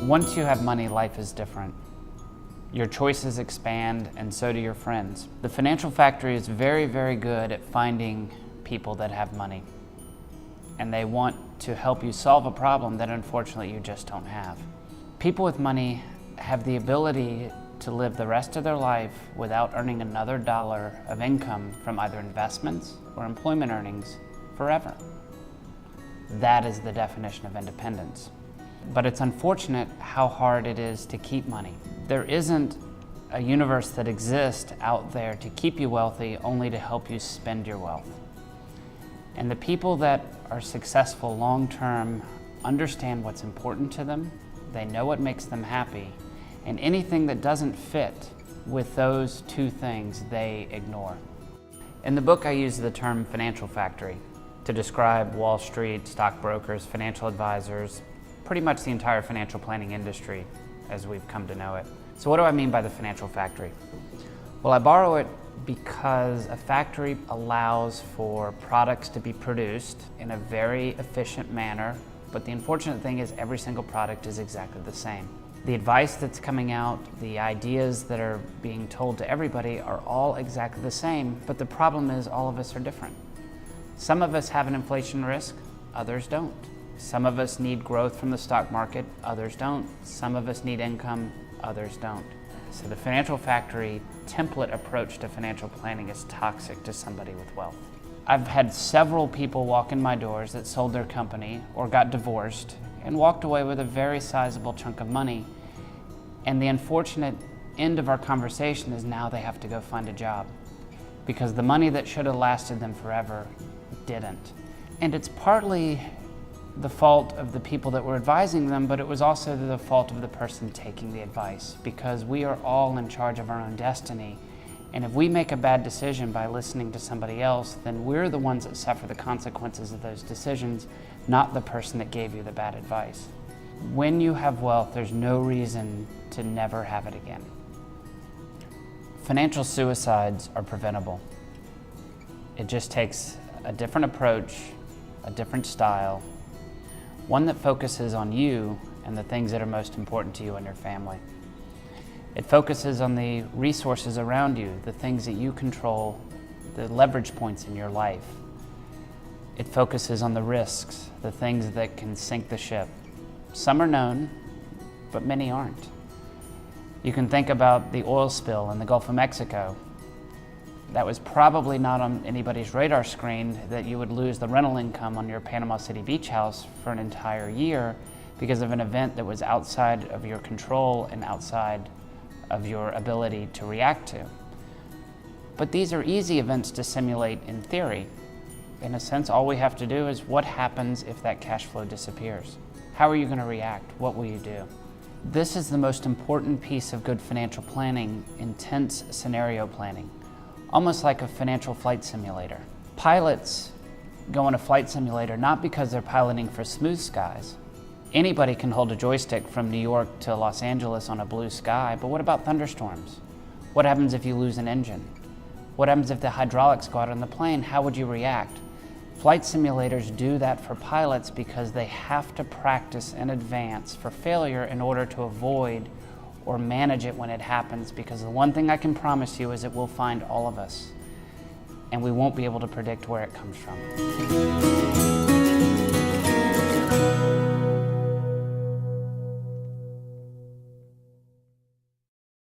Once you have money, life is different. Your choices expand, and so do your friends. The Financial Factory is very, very good at finding people that have money, and they want to help you solve a problem that unfortunately you just don't have. People with money have the ability to live the rest of their life without earning another dollar of income from either investments or employment earnings forever. That is the definition of independence. But it's unfortunate how hard it is to keep money. There isn't a universe that exists out there to keep you wealthy only to help you spend your wealth. And the people that are successful long-term understand what's important to them, they know what makes them happy, and anything that doesn't fit with those two things they ignore. In the book I use the term financial factory to describe Wall Street, stockbrokers, financial advisors, pretty much the entire financial planning industry as we've come to know it. So what do I mean by the financial factory? Well, I borrow it because a factory allows for products to be produced in a very efficient manner, but the unfortunate thing is every single product is exactly the same. The advice that's coming out, the ideas that are being told to everybody are all exactly the same, but the problem is all of us are different. Some of us have an inflation risk, others don't. Some of us need growth from the stock market, others don't. Some of us need income, others don't. So the financial factory template approach to financial planning is toxic to somebody with wealth. I've had several people walk in my doors that sold their company or got divorced and walked away with a very sizable chunk of money. And the unfortunate end of our conversation is now they have to go find a job because the money that should have lasted them forever didn't. And it's partly the fault of the people that were advising them, but it was also the fault of the person taking the advice, because we are all in charge of our own destiny. And if we make a bad decision by listening to somebody else, then we're the ones that suffer the consequences of those decisions, not the person that gave you the bad advice. When you have wealth, there's no reason to never have it again. Financial suicides are preventable. It just takes a different approach, a different style, one that focuses on you and the things that are most important to you and your family. It focuses on the resources around you, the things that you control, the leverage points in your life. It focuses on the risks, the things that can sink the ship. Some are known, but many aren't. You can think about the oil spill in the Gulf of Mexico. That was probably not on anybody's radar screen that you would lose the rental income on your Panama City beach house for an entire year because of an event that was outside of your control and outside of your ability to react to. But these are easy events to simulate in theory. In a sense, all we have to do is what happens if that cash flow disappears? How are you going to react? What will you do? This is the most important piece of good financial planning, intense scenario planning. Almost like a financial flight simulator. Pilots go on a flight simulator not because they're piloting for smooth skies. Anybody can hold a joystick from New York to Los Angeles on a blue sky, but what about thunderstorms? What happens if you lose an engine? What happens if the hydraulics go out on the plane? How would you react? Flight simulators do that for pilots because they have to practice in advance for failure in order to avoid or manage it when it happens, because the one thing I can promise you is it will find all of us, and we won't be able to predict where it comes from.